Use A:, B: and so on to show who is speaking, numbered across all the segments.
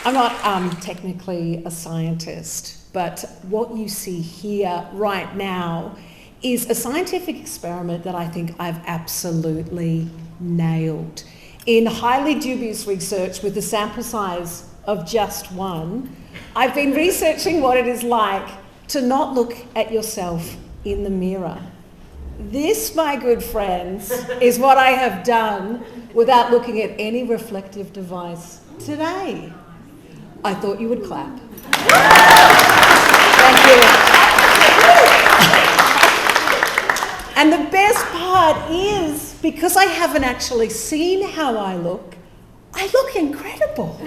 A: I'm not technically a scientist, but what you see here right now is a scientific experiment that I think I've absolutely nailed. In highly dubious research with a sample size of just one, I've been researching what it is like to not look at yourself in the mirror. This, my good friends, is what I have done without looking at any reflective device today. I thought you would clap. Thank you. And the best part is, because I haven't actually seen how I look incredible.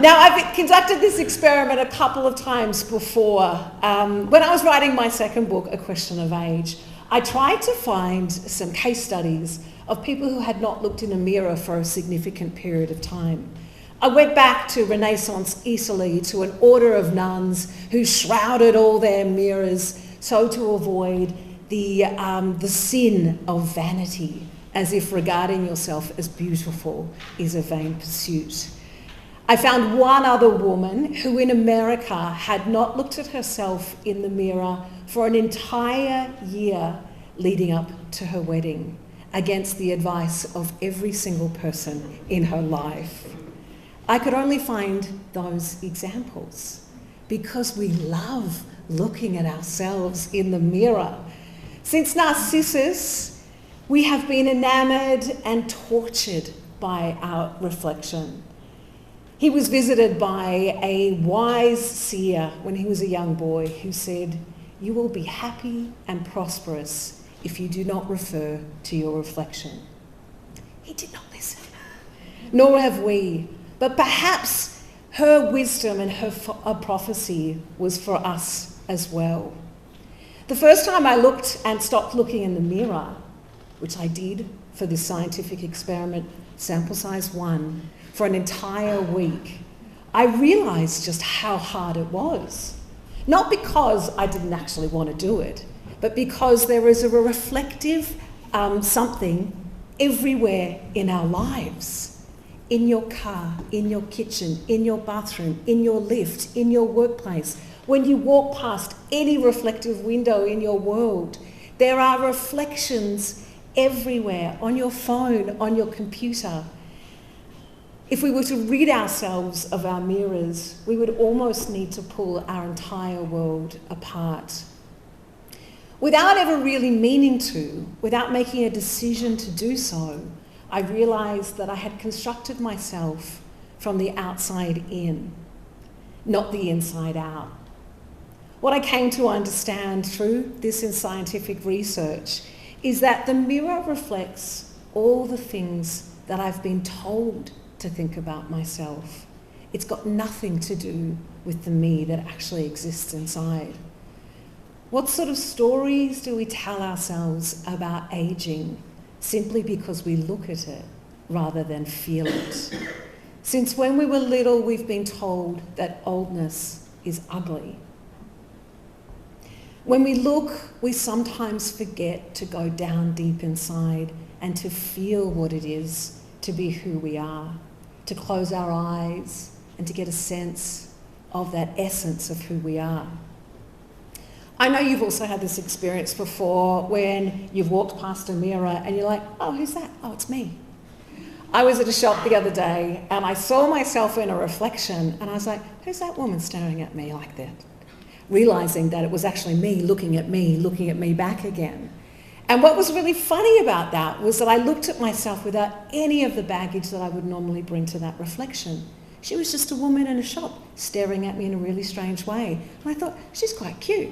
A: Now, I've conducted this experiment a couple of times before. When I was writing my second book, A Question of Age, I tried to find some case studies of people who had not looked in a mirror for a significant period of time. I went back to Renaissance Italy, to an order of nuns who shrouded all their mirrors so to avoid the sin of vanity, as if regarding yourself as beautiful is a vain pursuit. I found one other woman who in America had not looked at herself in the mirror for an entire year leading up to her wedding, against the advice of every single person in her life. I could only find those examples because we love looking at ourselves in the mirror. Since Narcissus, we have been enamored and tortured by our reflection. He was visited by a wise seer when he was a young boy who said, "You will be happy and prosperous if you do not refer to your reflection." He did not listen, nor have we. But perhaps her wisdom and her prophecy was for us as well. The first time I looked and stopped looking in the mirror, which I did for this scientific experiment, sample size 1, for an entire week, I realised just how hard it was. Not because I didn't actually want to do it, but because there is a reflective something everywhere in our lives. In your car, in your kitchen, in your bathroom, in your lift, in your workplace. When you walk past any reflective window in your world, there are reflections everywhere, on your phone, on your computer. If we were to rid ourselves of our mirrors, we would almost need to pull our entire world apart. Without ever really meaning to, without making a decision to do so, I realised that I had constructed myself from the outside in, not the inside out. What I came to understand through this in scientific research is that the mirror reflects all the things that I've been told to think about myself. It's got nothing to do with the me that actually exists inside. What sort of stories do we tell ourselves about aging simply because we look at it rather than feel it? Since when we were little, we've been told that oldness is ugly. When we look, we sometimes forget to go down deep inside and to feel what it is to be who we are, to close our eyes and to get a sense of that essence of who we are. I know you've also had this experience before when you've walked past a mirror and you're like, "Oh, who's that? Oh, it's me." I was at a shop the other day and I saw myself in a reflection and I was like, "Who's that woman staring at me like that?" Realising that it was actually me looking at me back again. And what was really funny about that was that I looked at myself without any of the baggage that I would normally bring to that reflection. She was just a woman in a shop staring at me in a really strange way. And I thought, she's quite cute.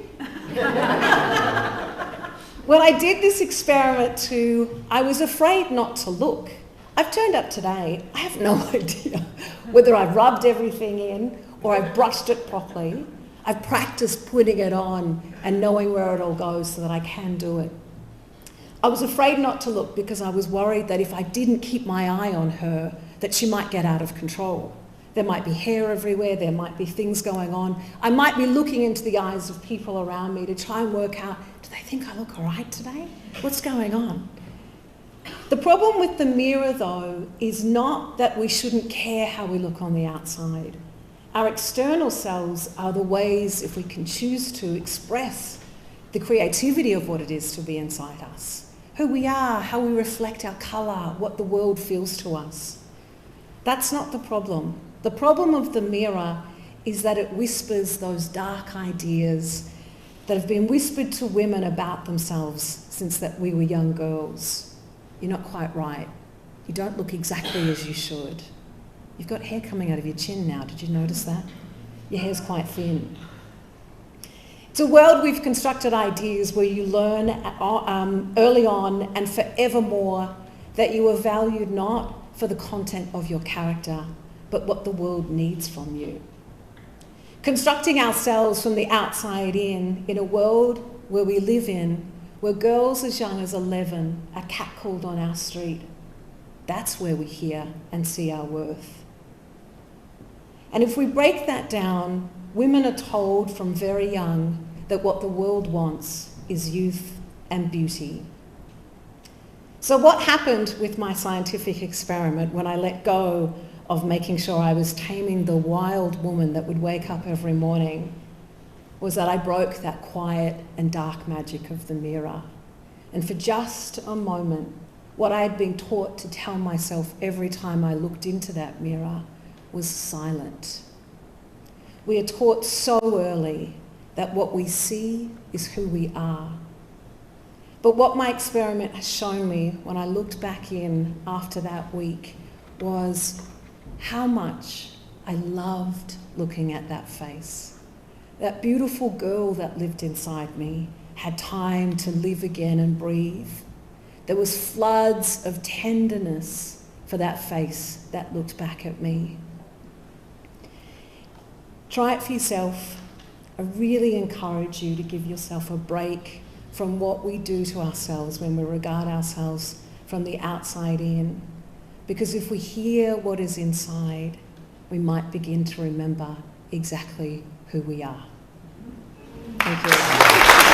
A: When I did this experiment too, I was afraid not to look. I've turned up today, I have no idea whether I've rubbed everything in or I've brushed it properly. I've practiced putting it on and knowing where it all goes so that I can do it. I was afraid not to look because I was worried that if I didn't keep my eye on her, that she might get out of control. There might be hair everywhere, there might be things going on. I might be looking into the eyes of people around me to try and work out, do they think I look all right today? What's going on? The problem with the mirror, though, is not that we shouldn't care how we look on the outside. Our external selves are the ways, if we can choose to, express the creativity of what it is to be inside us. Who we are, how we reflect our colour, what the world feels to us. That's not the problem. The problem of the mirror is that it whispers those dark ideas that have been whispered to women about themselves since that we were young girls. You're not quite right. You don't look exactly as you should. You've got hair coming out of your chin now. Did you notice that? Your hair's quite thin. It's a world we've constructed ideas where you learn early on and forevermore that you are valued not for the content of your character, but what the world needs from you. Constructing ourselves from the outside in a world where we live in, where girls as young as 11 are catcalled on our street. That's where we hear and see our worth. And if we break that down, women are told from very young that what the world wants is youth and beauty. So what happened with my scientific experiment when I let go of making sure I was taming the wild woman that would wake up every morning was that I broke that quiet and dark magic of the mirror. And for just a moment, what I had been taught to tell myself every time I looked into that mirror was silent. We are taught so early that what we see is who we are. But what my experiment has shown me when I looked back in after that week was how much I loved looking at that face. That beautiful girl that lived inside me had time to live again and breathe. There was floods of tenderness for that face that looked back at me. Try it for yourself. I really encourage you to give yourself a break from what we do to ourselves when we regard ourselves from the outside in. Because if we hear what is inside, we might begin to remember exactly who we are. Thank you.